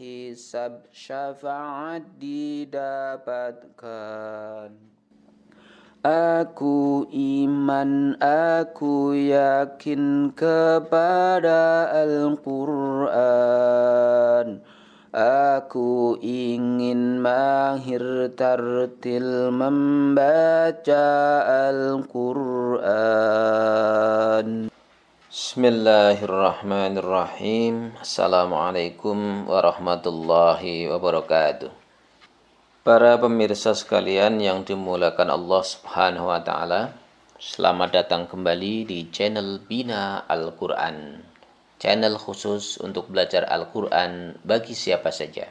hisab syafaat didapatkan. Aku iman, aku yakin kepada Al-Quran. Aku ingin mahir tartil membaca Al-Quran. Bismillahirrahmanirrahim. Assalamualaikum warahmatullahi wabarakatuh. Para pemirsa sekalian yang dimuliakan Allah Subhanahu wa taala, selamat datang kembali di channel Bina Al-Qur'an. Channel khusus untuk belajar Al-Qur'an bagi siapa saja,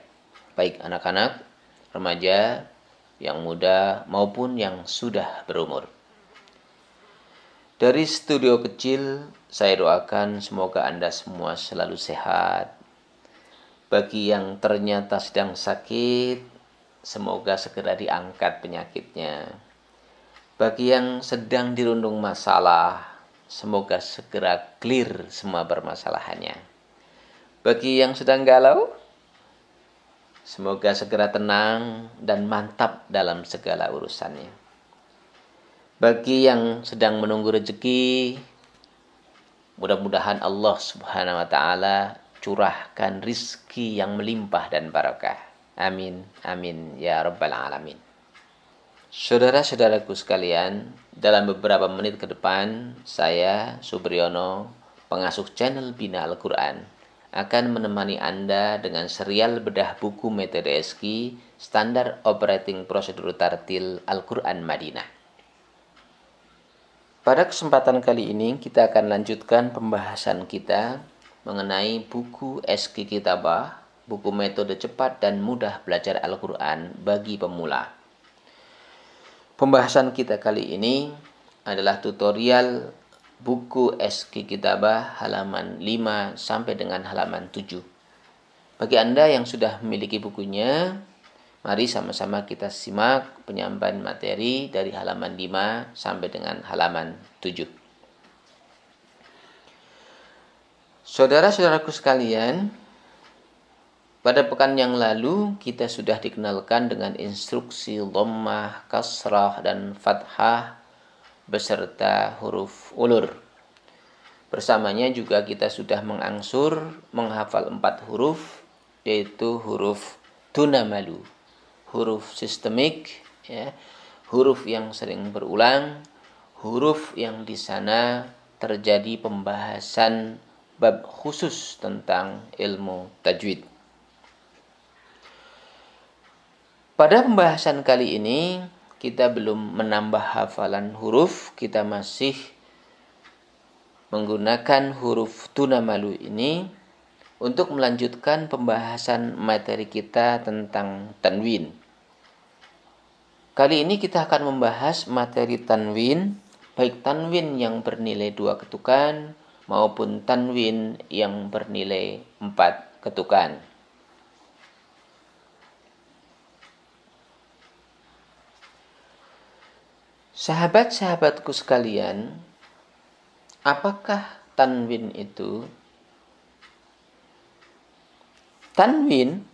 baik anak-anak, remaja, yang muda maupun yang sudah berumur. Dari studio kecil, saya doakan semoga Anda semua selalu sehat. Bagi yang ternyata sedang sakit, semoga segera diangkat penyakitnya. Bagi yang sedang dirundung masalah, semoga segera clear semua permasalahannya. Bagi yang sedang galau, semoga segera tenang dan mantap dalam segala urusannya. Bagi yang sedang menunggu rezeki, mudah-mudahan Allah Subhanahu wa taala curahkan rizki yang melimpah dan barakah. Amin, amin, ya rabbal alamin. Saudara-saudaraku sekalian, dalam beberapa menit ke depan, saya, Subriyono, pengasuh channel Bina Al-Quran, akan menemani Anda dengan serial bedah buku metode SQ, Standar Operating Prosedur Tartil Al-Quran Madinah. Pada kesempatan kali ini, kita akan lanjutkan pembahasan kita mengenai buku SQ Kitabah, buku metode cepat dan mudah belajar Al-Quran bagi pemula. Pembahasan kita kali ini adalah tutorial buku SQ Kitabah halaman 5 sampai dengan halaman 7. Bagi Anda yang sudah memiliki bukunya, mari sama-sama kita simak penyampaian materi dari halaman 5 sampai dengan halaman 7. Saudara-saudaraku sekalian, pada pekan yang lalu kita sudah dikenalkan dengan instruksi dhammah, kasrah, dan fathah beserta huruf ulur. Bersamanya juga kita sudah mengangsur menghafal 4 huruf, yaitu huruf tunamalu, huruf sistemik, ya, huruf yang sering berulang, huruf yang di sana terjadi pembahasan bab khusus tentang ilmu tajwid. Pada pembahasan kali ini, kita belum menambah hafalan huruf, kita masih menggunakan huruf tunamalu ini untuk melanjutkan pembahasan materi kita tentang tanwin. Kali ini kita akan membahas materi tanwin, baik tanwin yang bernilai 2 ketukan maupun tanwin yang bernilai 4 ketukan. Sahabat-sahabatku sekalian, apakah tanwin itu? Tanwin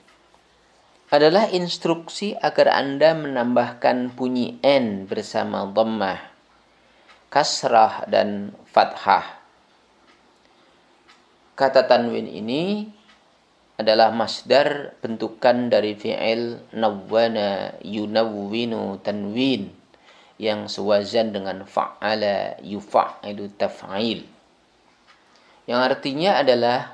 adalah instruksi agar Anda menambahkan bunyi N bersama dhammah, kasrah, dan fathah. Kata tanwin ini adalah masdar bentukan dari fi'il nawwana yunawwinu tanwin, yang sewazan dengan fa'ala yufa'il taf'il, yang artinya adalah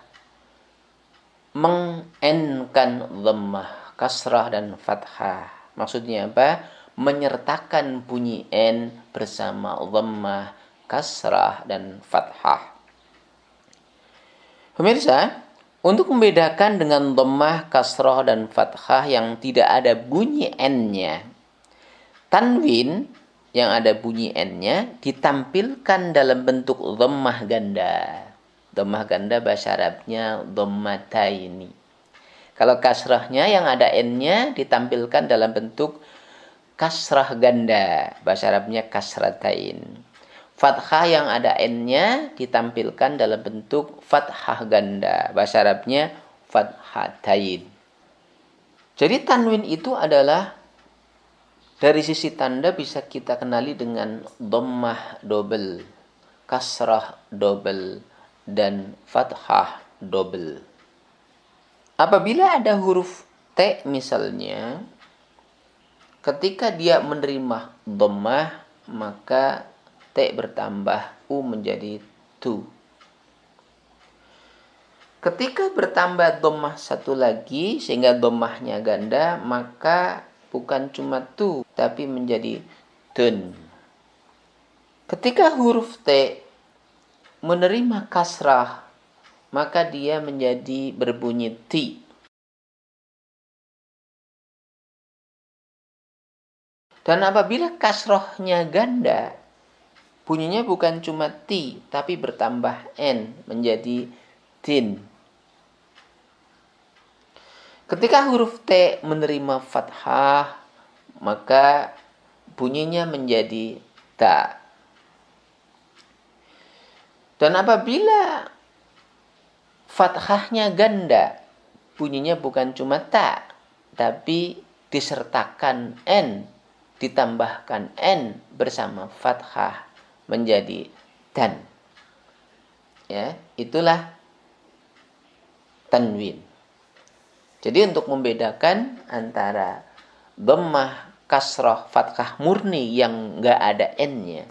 mengenkan dhammah, kasrah, dan fathah. Maksudnya apa? Menyertakan bunyi N bersama dhammah, kasrah, dan fathah. Pemirsa, untuk membedakan dengan dhammah, kasrah, dan fathah yang tidak ada bunyi N-nya, tanwin yang ada bunyi N-nya ditampilkan dalam bentuk dhammah ganda. Dhammah ganda bahasa Arabnya dhammataini. Kalau kasrahnya yang ada N-nya ditampilkan dalam bentuk kasrah ganda. Bahasa Arabnya kasratain. Fathah yang ada N-nya ditampilkan dalam bentuk fathah ganda. Bahasa Arabnya fathatain. Jadi tanwin itu adalah dari sisi tanda bisa kita kenali dengan dhammah double, kasrah double, dan fathah double. Apabila ada huruf T misalnya, ketika dia menerima dhammah, maka T bertambah U menjadi tu. Ketika bertambah dhammah satu lagi sehingga dhammahnya ganda, maka bukan cuma tu tapi menjadi tun. Ketika huruf T menerima kasrah, maka dia menjadi berbunyi ti. Dan apabila kasrohnya ganda, bunyinya bukan cuma ti tapi bertambah n menjadi tin. Ketika huruf T menerima fathah, maka bunyinya menjadi ta. Dan apabila fathahnya ganda, bunyinya bukan cuma ta, tapi disertakan n, ditambahkan n bersama fathah menjadi tan. Ya, itulah tanwin. Jadi untuk membedakan antara dhammah, kasrah, fathah murni yang nggak ada n-nya,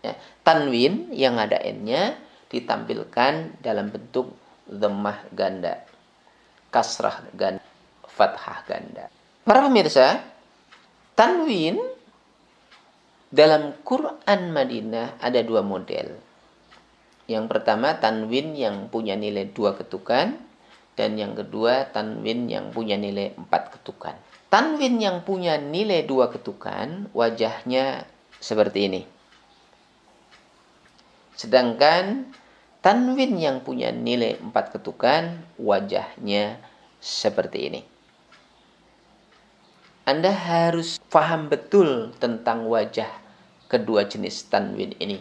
ya, tanwin yang ada n-nya ditampilkan dalam bentuk dhammah ganda, kasrah ganda, fathah ganda. Para pemirsa, tanwin dalam Quran Madinah ada dua model. Yang pertama tanwin yang punya nilai 2 ketukan, dan yang kedua tanwin yang punya nilai 4 ketukan. Tanwin yang punya nilai 2 ketukan wajahnya seperti ini. Sedangkan tanwin yang punya nilai 4 ketukan wajahnya seperti ini. Anda harus paham betul tentang wajah kedua jenis tanwin ini.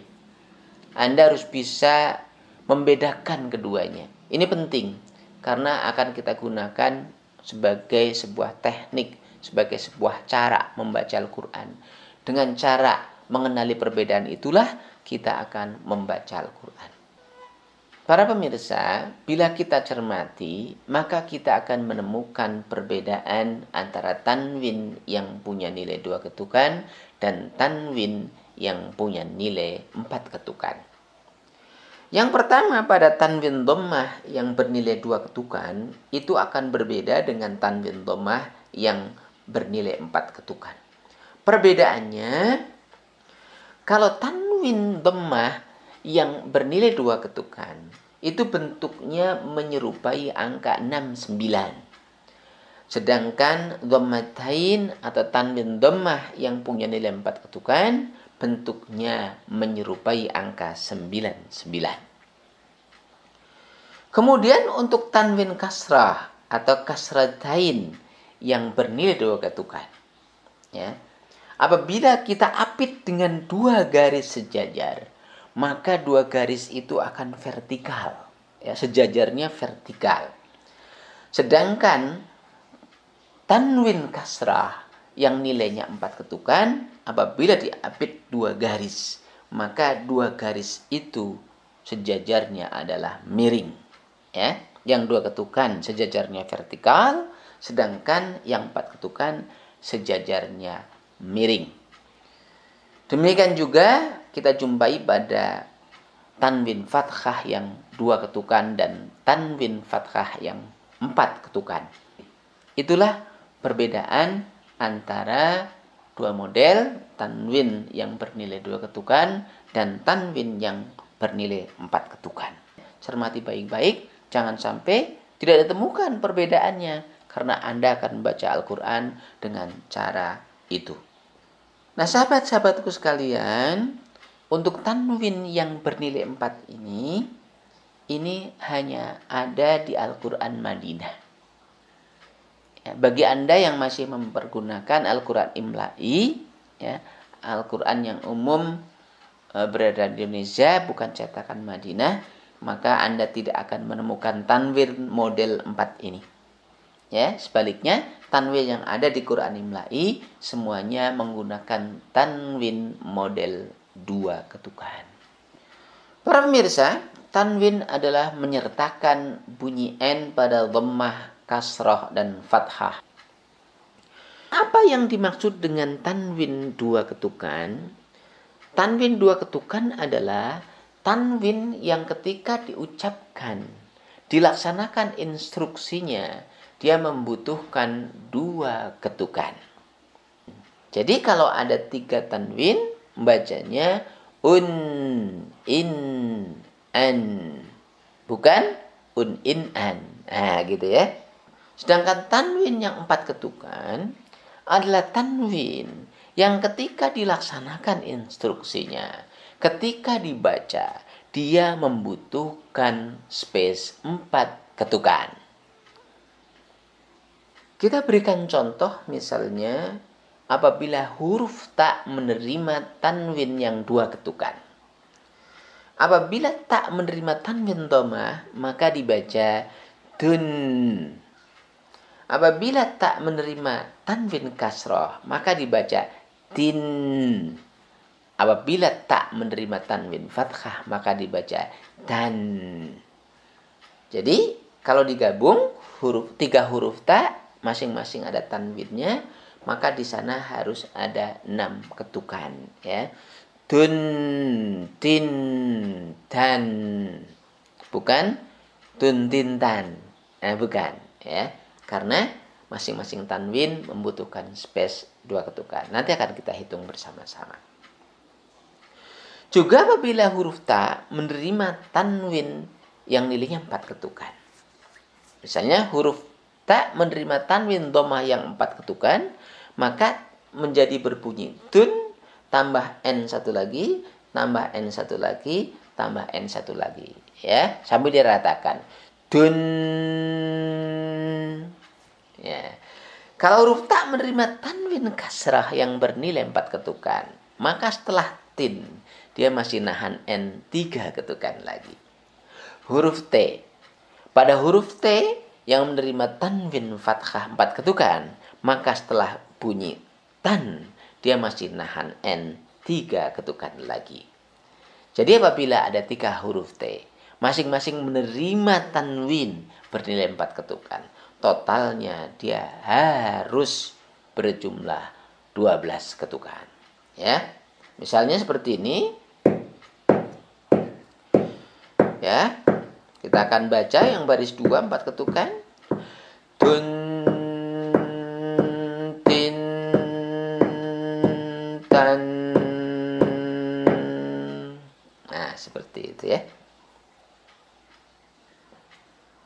Anda harus bisa membedakan keduanya. Ini penting karena akan kita gunakan sebagai sebuah teknik, sebagai sebuah cara membaca Al-Quran. Dengan cara mengenali perbedaan itulah kita akan membaca Al-Quran. Para pemirsa, bila kita cermati, maka kita akan menemukan perbedaan antara tanwin yang punya nilai 2 ketukan dan tanwin yang punya nilai 4 ketukan. Yang pertama, pada tanwin dhammah yang bernilai 2 ketukan, itu akan berbeda dengan tanwin dhammah yang bernilai 4 ketukan. Perbedaannya, kalau tanwin dhammah yang bernilai 2 ketukan, itu bentuknya menyerupai angka 69. Sedangkan dhammatain atau tanwin dhammah yang punya nilai 4 ketukan, bentuknya menyerupai angka 99. Kemudian untuk tanwin kasrah atau kasratain yang bernilai 2 ketukan, ya, apabila kita apit dengan 2 garis sejajar, maka 2 garis itu akan vertikal, ya, sejajarnya vertikal. Sedangkan tanwin kasrah yang nilainya 4 ketukan, apabila diapit 2 garis, maka 2 garis itu sejajarnya adalah miring. Ya, yang 2 ketukan sejajarnya vertikal, sedangkan yang 4 ketukan sejajarnya miring. Demikian juga kita jumpai pada tanwin fathah yang 2 ketukan dan tanwin fathah yang 4 ketukan. Itulah perbedaan antara 2 model tanwin yang bernilai 2 ketukan dan tanwin yang bernilai 4 ketukan. Cermati baik-baik, jangan sampai tidak ditemukan perbedaannya karena Anda akan membaca Al-Quran dengan cara itu. Nah, sahabat-sahabatku sekalian, untuk tanwin yang bernilai 4 ini hanya ada di Al-Quran Madinah. Ya, bagi Anda yang masih mempergunakan Al-Quran Imla'i, ya, Al-Quran yang umum berada di Indonesia, bukan cetakan Madinah, maka Anda tidak akan menemukan tanwin model 4 ini. Ya, sebaliknya tanwin yang ada di Quran Imla'i semuanya menggunakan tanwin model 2 ketukan. Para pemirsa, tanwin adalah menyertakan bunyi N pada dhammah, kasrah, dan fathah. Apa yang dimaksud dengan tanwin 2 ketukan? Tanwin 2 ketukan adalah tanwin yang ketika diucapkan, dilaksanakan instruksinya, dia membutuhkan 2 ketukan. Jadi kalau ada 3 tanwin, bacanya un, in, an. Bukan un, in, an. Nah, gitu ya. Sedangkan tanwin yang 4 ketukan adalah tanwin yang ketika dilaksanakan instruksinya, ketika dibaca, dia membutuhkan space 4 ketukan. Kita berikan contoh misalnya apabila huruf ta menerima tanwin yang 2 ketukan. Apabila ta menerima tanwin dhammah, maka dibaca dun. Apabila ta menerima tanwin kasroh, maka dibaca tin. Apabila ta menerima tanwin fathah, maka dibaca dan. Jadi, kalau digabung tiga huruf ta masing-masing ada tanwinnya, maka di sana harus ada 6 ketukan, ya. Dun, tin, dan. Bukan dun, tin, tan. Bukan, ya. Karena masing-masing tanwin membutuhkan space 2 ketukan. Nanti akan kita hitung bersama-sama. Juga apabila huruf ta menerima tanwin yang nilainya 4 ketukan. Misalnya huruf ta menerima tanwin dhammah yang 4 ketukan, maka menjadi berbunyi dun, tambah n satu lagi, tambah n satu lagi, tambah n satu lagi. Ya, sambil diratakan. Dun. Ya. Kalau huruf ta menerima tanwin kasrah yang bernilai 4 ketukan, maka setelah tin, dia masih nahan n 3 ketukan lagi. Huruf T. Pada huruf T yang menerima tanwin fathah 4 ketukan, maka setelah bunyi tan, dia masih nahan n 3 ketukan lagi. Jadi apabila ada 3 huruf T, masing-masing menerima tanwin bernilai 4 ketukan, totalnya dia harus berjumlah 12 ketukan. Ya. Misalnya seperti ini. Ya. Kita akan baca yang baris 2 4 ketukan. Dun, tin, tan. Nah, seperti itu ya.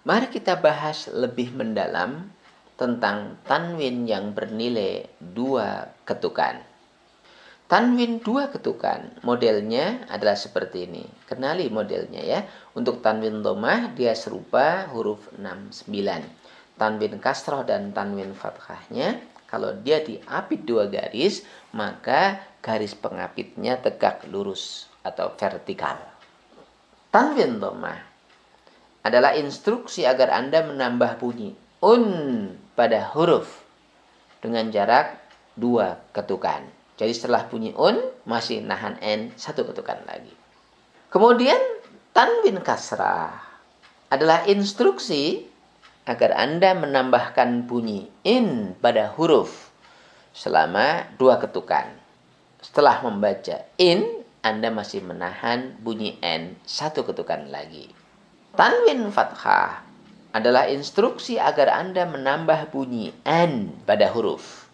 Mari kita bahas lebih mendalam tentang tanwin yang bernilai 2 ketukan. Tanwin 2 ketukan, modelnya adalah seperti ini. Kenali modelnya ya. Untuk tanwin dhammah, dia serupa huruf 6, 9. Tanwin kasroh dan tanwin fathahnya, kalau dia diapit 2 garis, maka garis pengapitnya tegak lurus atau vertikal. Tanwin dhammah adalah instruksi agar Anda menambah bunyi un pada huruf dengan jarak 2 ketukan. Jadi setelah bunyi un, masih nahan n 1 ketukan lagi. Kemudian tanwin kasrah adalah instruksi agar Anda menambahkan bunyi in pada huruf selama 2 ketukan. Setelah membaca in, Anda masih menahan bunyi n 1 ketukan lagi. Tanwin fathah adalah instruksi agar Anda menambah bunyi an pada huruf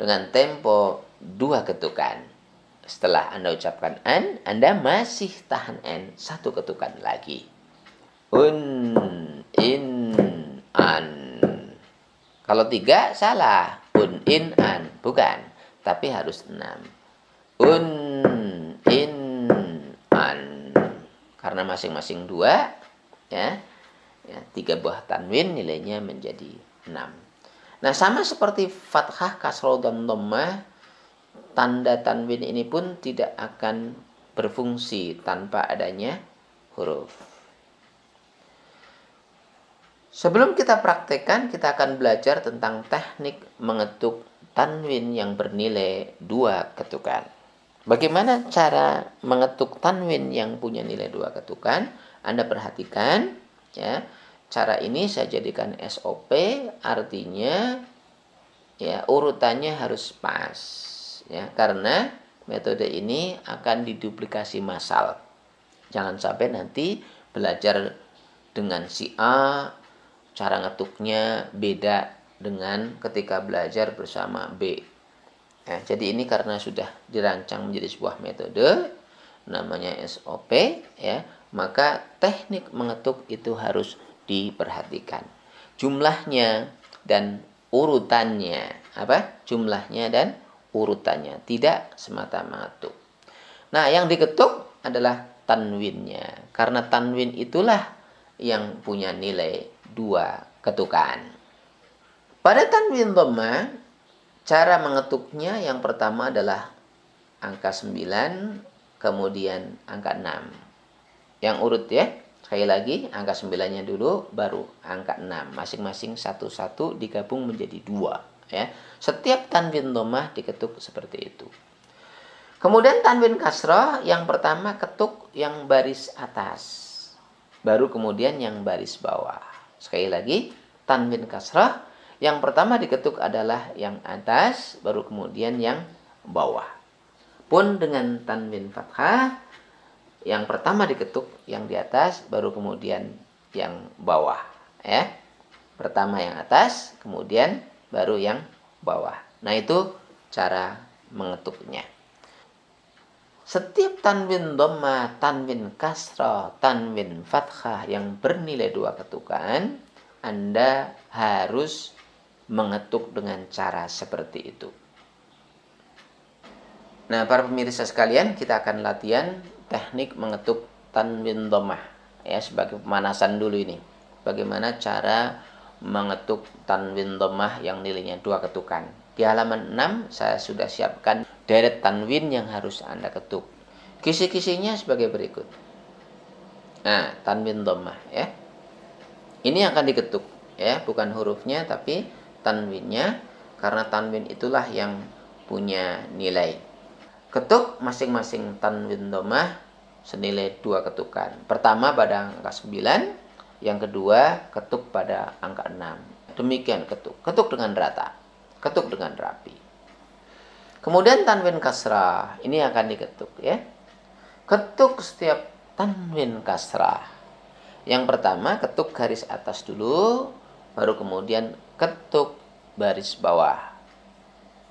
dengan tempo 2 ketukan. Setelah Anda ucapkan an, Anda masih tahan n 1 ketukan lagi. Un, in, an. Kalau 3 salah. Un, in, an. Bukan. Tapi harus 6. Un, in, an. Karena masing-masing 2, ya, 3 buah tanwin nilainya menjadi 6. Nah, sama seperti fathah, kasroh, dan dhammah, tanda tanwin ini pun tidak akan berfungsi tanpa adanya huruf. Sebelum kita praktekkan, kita akan belajar tentang teknik mengetuk tanwin yang bernilai 2 ketukan. Bagaimana cara mengetuk tanwin yang punya nilai 2 ketukan? Anda perhatikan, ya. Cara ini saya jadikan SOP, artinya ya urutannya harus pas, ya, karena metode ini akan diduplikasi massal. Jangan sampai nanti belajar dengan si A, cara ngetuknya beda dengan ketika belajar bersama B. Ya, jadi ini karena sudah dirancang menjadi sebuah metode, namanya SOP, ya, maka teknik mengetuk itu harus diperhatikan. Jumlahnya dan urutannya, apa? Jumlahnya dan urutannya, tidak semata mengetuk. Nah, yang diketuk adalah tanwinnya. Karena tanwin itulah yang punya nilai 2 ketukan. Pada tanwin dhammah, cara mengetuknya yang pertama adalah angka 9, kemudian angka 6. Yang urut ya, sekali lagi angka 9-nya dulu, baru angka 6. Masing-masing satu-satu digabung menjadi 2. Ya. Setiap tanwin dhammah diketuk seperti itu. Kemudian tanwin kasrah, yang pertama ketuk yang baris atas, baru kemudian yang baris bawah. Sekali lagi, tanwin kasrah, yang pertama diketuk adalah yang atas, baru kemudian yang bawah. Pun dengan tanwin fathah, yang pertama diketuk yang di atas, baru kemudian yang bawah. Ya. Pertama yang atas, kemudian baru yang bawah. Nah, itu cara mengetuknya. Setiap tanwin dhammah, tanwin kasrah, tanwin fathah yang bernilai 2 ketukan, Anda harus mengetuk dengan cara seperti itu. Nah, para pemirsa sekalian, kita akan latihan teknik mengetuk tanwin dhammah, ya, sebagai pemanasan dulu ini. Bagaimana cara mengetuk tanwin dhammah yang nilainya 2 ketukan. Di halaman 6 saya sudah siapkan deret tanwin yang harus Anda ketuk. Kisi-kisinya sebagai berikut. Nah, tanwin dhammah, ya. Ini yang akan diketuk, ya, bukan hurufnya tapi tanwinnya, karena tanwin itulah yang punya nilai. Ketuk masing-masing tanwin dhammah senilai 2 ketukan. Pertama pada angka 9, yang kedua ketuk pada angka 6. Demikian ketuk. Ketuk dengan rata. Ketuk dengan rapi. Kemudian tanwin kasrah, ini akan diketuk, ya. Ketuk setiap tanwin kasrah. Yang pertama ketuk garis atas dulu, baru kemudian ketuk baris bawah.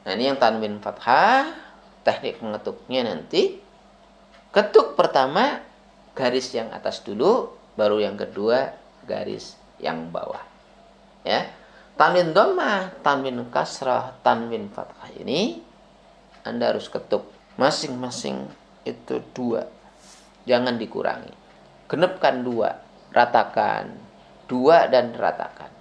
Nah, ini yang tanwin fathah, teknik mengetuknya nanti. Ketuk pertama garis yang atas dulu, baru yang kedua garis yang bawah. Ya. Tanwin dhammah, tanwin kasrah, tanwin fathah ini Anda harus ketuk masing-masing itu 2. Jangan dikurangi. Genepkan 2, ratakan 2 dan ratakan.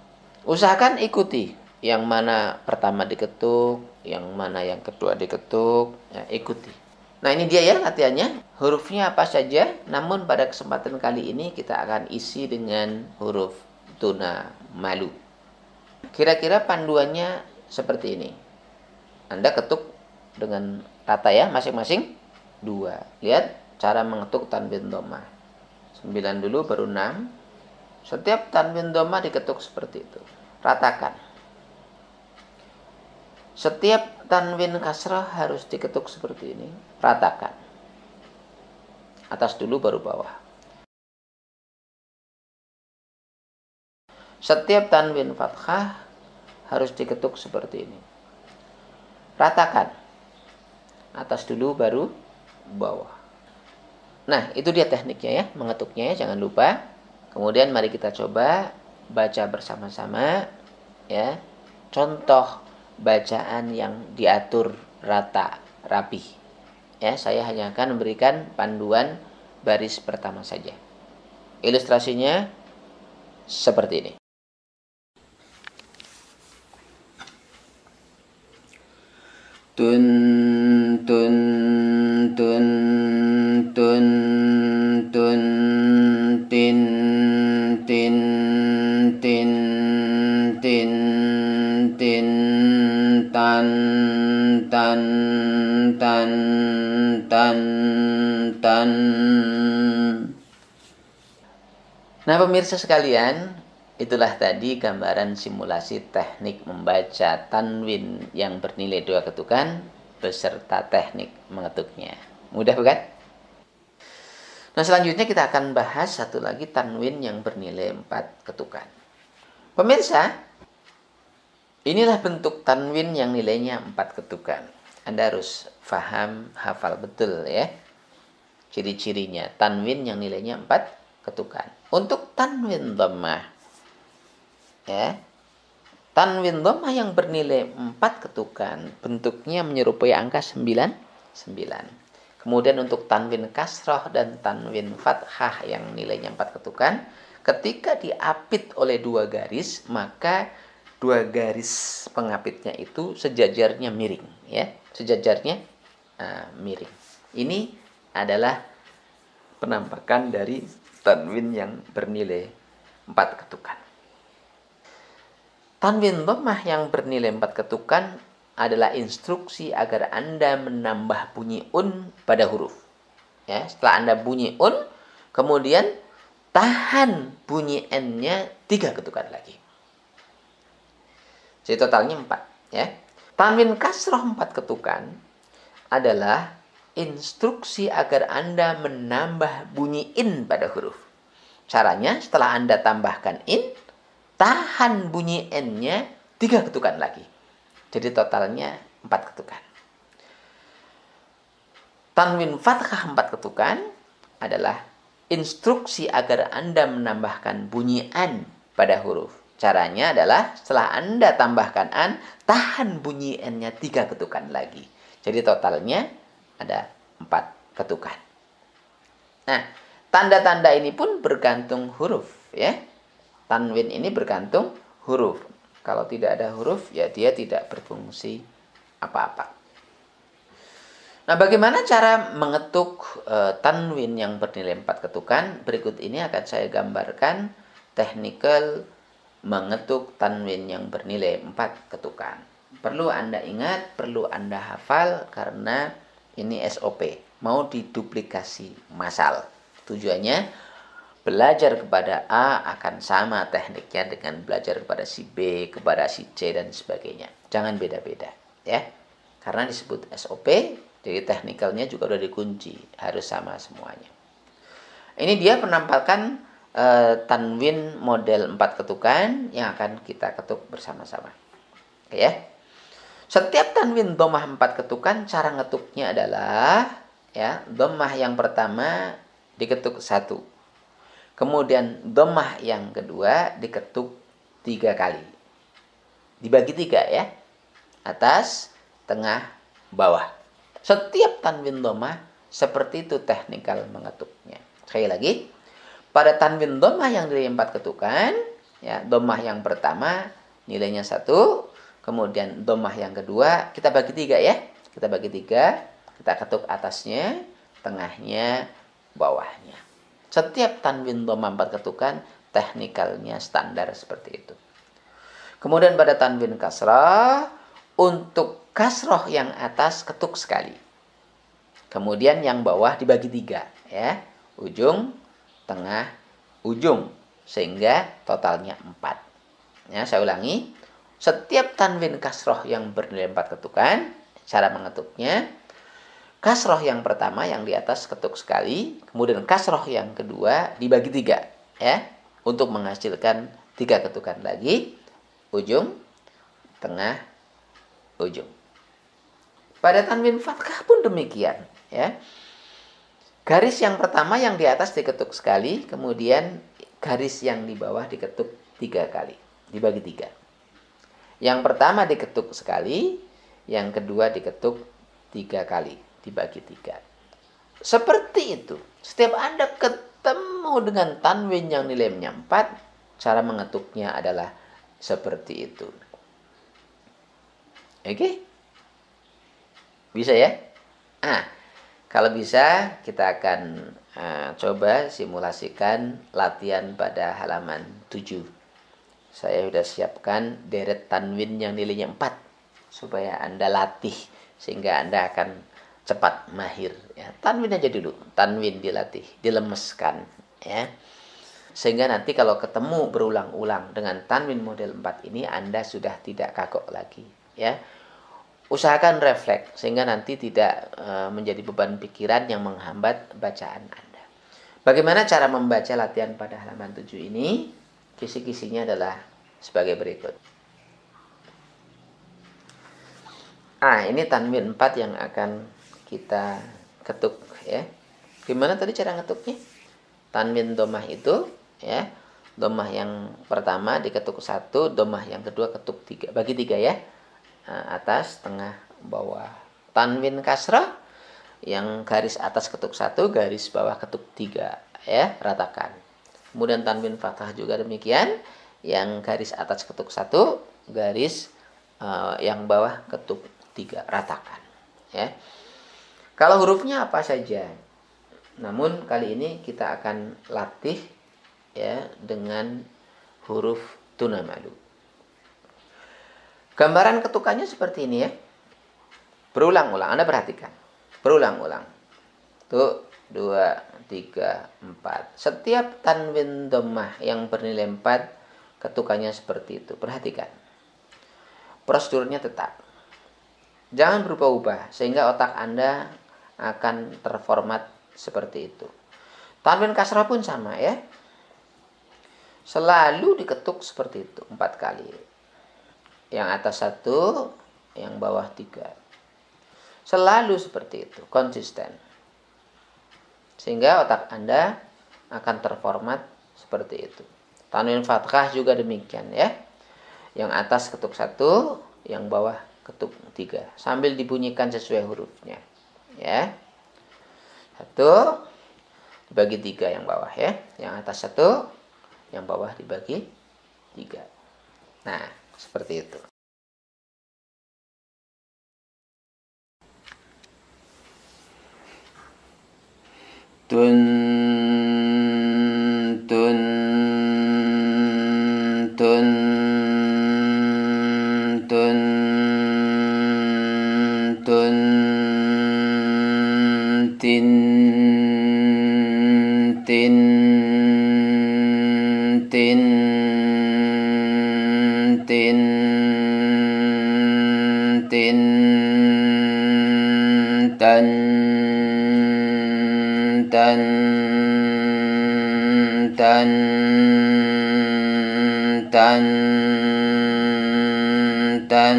Usahakan ikuti yang mana pertama diketuk, yang mana yang kedua diketuk, ya, ikuti. Nah, ini dia ya latihannya. Hurufnya apa saja, namun pada kesempatan kali ini kita akan isi dengan huruf tuna malu. Kira-kira panduannya seperti ini. Anda ketuk dengan rata ya, masing-masing 2. Lihat cara mengetuk tanwin dhammah. 9 dulu baru 6. Setiap tanwin dhammah diketuk seperti itu. Ratakan. Setiap tanwin kasrah harus diketuk seperti ini. Ratakan. Atas dulu baru bawah. Setiap tanwin fathah harus diketuk seperti ini. Ratakan. Atas dulu baru bawah. Nah, itu dia tekniknya ya, mengetuknya ya, jangan lupa. Kemudian mari kita coba baca bersama-sama ya. Contoh bacaan yang diatur rata, rapi. Ya, saya hanya akan memberikan panduan baris pertama saja. Ilustrasinya seperti ini. Tun tun tun tun tun tin tin tin tan, tan, tan, tan, tan. Nah, pemirsa sekalian, itulah tadi gambaran simulasi teknik membaca tanwin yang bernilai 2 ketukan beserta teknik mengetuknya. Mudah bukan? Nah, selanjutnya kita akan bahas satu lagi tanwin yang bernilai 4 ketukan. Pemirsa, inilah bentuk tanwin yang nilainya 4 ketukan. Anda harus paham, hafal betul ya. Ciri-cirinya, tanwin yang nilainya 4 ketukan. Untuk tanwin dhammah, ya, tanwin dhammah yang bernilai 4 ketukan, bentuknya menyerupai angka 9. Kemudian untuk tanwin kasrah dan tanwin fathah yang nilainya 4 ketukan, ketika diapit oleh 2 garis, maka 2 garis pengapitnya itu sejajarnya miring, ya, sejajarnya miring. Ini adalah penampakan dari tanwin yang bernilai 4 ketukan. Tanwin dhammah yang bernilai 4 ketukan adalah instruksi agar Anda menambah bunyi un pada huruf. Ya, setelah Anda bunyi un, kemudian tahan bunyi n-nya 3 ketukan lagi. Jadi totalnya 4, ya. Tanwin kasrah 4 ketukan adalah instruksi agar Anda menambah bunyi in pada huruf. Caranya setelah Anda tambahkan in, tahan bunyi n-nya 3 ketukan lagi. Jadi totalnya 4 ketukan. Tanwin fathah 4 ketukan adalah instruksi agar Anda menambahkan bunyi an pada huruf. Caranya adalah setelah Anda tambahkan an, tahan bunyi n-nya 3 ketukan lagi. Jadi totalnya ada 4 ketukan. Nah, tanda-tanda ini pun bergantung huruf, ya. Tanwin ini bergantung huruf. Kalau tidak ada huruf, ya dia tidak berfungsi apa-apa. Nah, bagaimana cara mengetuk tanwin yang bernilai 4 ketukan? Berikut ini akan saya gambarkan teknikal mengetuk tanwin yang bernilai 4 ketukan. Perlu Anda ingat, perlu Anda hafal karena ini SOP, mau diduplikasi massal. Tujuannya belajar kepada A akan sama tekniknya dengan belajar kepada si B, kepada si C dan sebagainya. Jangan beda-beda, ya. Karena disebut SOP, jadi teknikalnya juga udah dikunci, harus sama semuanya. Ini dia penampakan tanwin model 4 ketukan yang akan kita ketuk bersama-sama. Oke, ya. Setiap tanwin dhammah 4 ketukan, cara ngetuknya adalah, ya, dhammah yang pertama diketuk 1. Kemudian dhammah yang kedua diketuk 3 kali. Dibagi 3, ya. Atas, tengah, bawah. Setiap tanwin dhammah seperti itu teknikal mengetuknya. Sekali lagi, pada tanwin dhammah yang nilai 4 ketukan, ya, dhammah yang pertama nilainya 1. Kemudian dhammah yang kedua kita bagi 3, ya. Kita bagi 3, kita ketuk atasnya, tengahnya, bawahnya. Setiap tanwin dhammah 4 ketukan teknikalnya standar seperti itu. Kemudian pada tanwin kasrah, untuk kasrah yang atas ketuk sekali. Kemudian yang bawah dibagi 3, ya. Ujung, tengah, ujung, sehingga totalnya 4. Ya, saya ulangi. Setiap tanwin kasroh yang bernilai 4 ketukan, cara mengetuknya, kasroh yang pertama yang di atas ketuk sekali, kemudian kasroh yang kedua dibagi 3, ya, untuk menghasilkan 3 ketukan lagi, ujung, tengah, ujung. Pada tanwin fathah pun demikian, ya. Garis yang pertama yang di atas diketuk sekali, kemudian garis yang di bawah diketuk 3 kali, dibagi 3. Yang pertama diketuk sekali, yang kedua diketuk 3 kali, dibagi 3. Seperti itu. Setiap Anda ketemu dengan tanwin yang nilainya 4, cara mengetuknya adalah seperti itu. Oke? Bisa ya? Kalau bisa, kita akan coba simulasikan latihan pada halaman 7. Saya sudah siapkan deret tanwin yang nilainya 4. supaya Anda latih sehingga Anda akan cepat mahir ya. Tanwin aja dulu, tanwin dilatih, dilemeskan ya. Sehingga nanti kalau ketemu berulang-ulang dengan tanwin model 4 ini Anda sudah tidak kagok lagi ya. Usahakan refleks sehingga nanti tidak menjadi beban pikiran yang menghambat bacaan Anda. Bagaimana cara membaca latihan pada halaman 7 ini? Kisi-kisinya adalah sebagai berikut. Ini tanwin 4 yang akan kita ketuk ya. Gimana tadi cara ngetuknya? Tanwin domah itu ya. Domah yang pertama diketuk 1, domah yang kedua ketuk 3. Bagi 3 ya. Atas, tengah, bawah. Tanwin kasrah yang garis atas ketuk 1, garis bawah ketuk 3 ya, ratakan. Kemudian tanwin fathah juga demikian, yang garis atas ketuk 1, garis yang bawah ketuk 3, ratakan ya. Kalau hurufnya apa saja. Namun kali ini kita akan latih ya dengan huruf tunamalu. Gambaran ketukannya seperti ini ya. Berulang-ulang, Anda perhatikan. Berulang-ulang. 1, 2, 3, 4. Setiap tanwin dhammah yang bernilai 4, ketukannya seperti itu. Perhatikan. Prosedurnya tetap. Jangan berubah-ubah, sehingga otak Anda akan terformat seperti itu. Tanwin kasrah pun sama ya. Selalu diketuk seperti itu, 4 kali. Yang atas 1, yang bawah 3. Selalu seperti itu, konsisten. Sehingga otak Anda akan terformat seperti itu. Tanwin fathah juga demikian ya. Yang atas ketuk 1, yang bawah ketuk 3. Sambil dibunyikan sesuai hurufnya. Ya. 1 dibagi 3 yang bawah ya. Yang atas 1, yang bawah dibagi 3. Nah, seperti itu. Tun tun tun tun tun tin tin tin tin tin tan tan tan tan tan.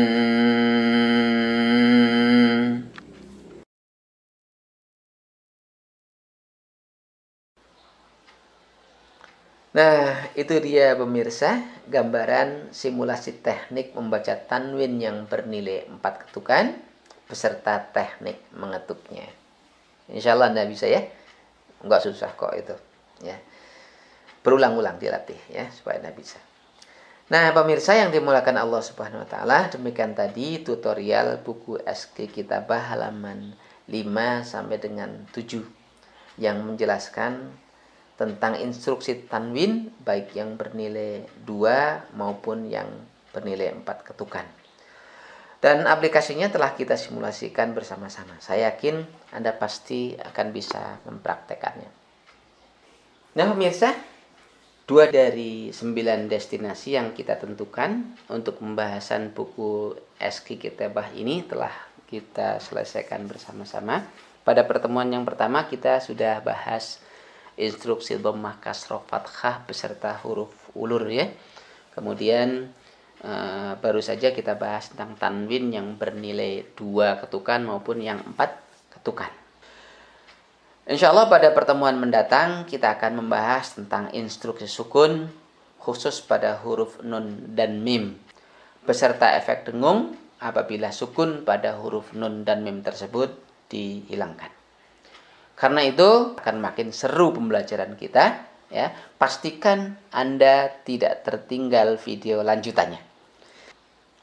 Nah, itu dia pemirsa, gambaran simulasi teknik membaca tanwin yang bernilai 4 ketukan beserta teknik mengetuknya. Insya Allah Anda bisa ya. Enggak susah kok itu ya. Berulang-ulang dilatih ya supaya Anda bisa. Nah, pemirsa yang dimulakan Allah Subhanahu wa taala, demikian tadi tutorial buku SK Kitabah halaman 5 sampai dengan 7 yang menjelaskan tentang instruksi tanwin baik yang bernilai 2 maupun yang bernilai 4 ketukan. Dan aplikasinya telah kita simulasikan bersama-sama. Saya yakin Anda pasti akan bisa mempraktekannya. Nah pemirsa, 2 dari 9 destinasi yang kita tentukan untuk pembahasan buku SK Kitabah ini telah kita selesaikan bersama-sama. Pada pertemuan yang pertama kita sudah bahas instruksi dhammah kasroh fathah beserta huruf ulur ya. Kemudian baru saja kita bahas tentang tanwin yang bernilai 2 ketukan maupun yang 4 ketukan. Insya Allah pada pertemuan mendatang kita akan membahas tentang instruksi sukun khusus pada huruf nun dan mim beserta efek dengung apabila sukun pada huruf nun dan mim tersebut dihilangkan. Karena itu akan makin seru pembelajaran kita ya. Pastikan Anda tidak tertinggal video lanjutannya.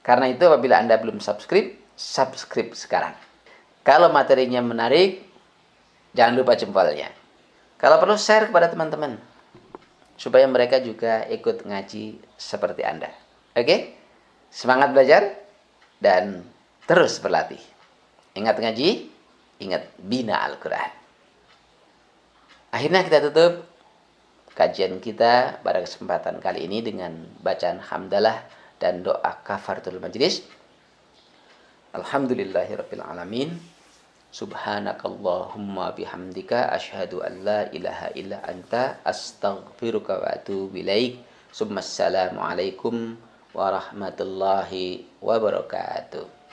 Karena itu apabila Anda belum subscribe sekarang. Kalau materinya menarik, jangan lupa jempolnya. Kalau perlu share kepada teman-teman supaya mereka juga ikut ngaji seperti Anda. Oke? Semangat belajar dan Terus berlatih. Ingat ngaji, ingat bina Al-Quran. Akhirnya kita tutup kajian kita pada kesempatan kali ini dengan bacaan hamdalah dan doa kafaratul majlis. Alhamdulillahirabbil alamin. Subhanakallahumma bihamdika asyhadu an la ilaha illa anta astaghfiruka wa atubu ilaik. Assalamualaikum warahmatullahi wabarakatuh.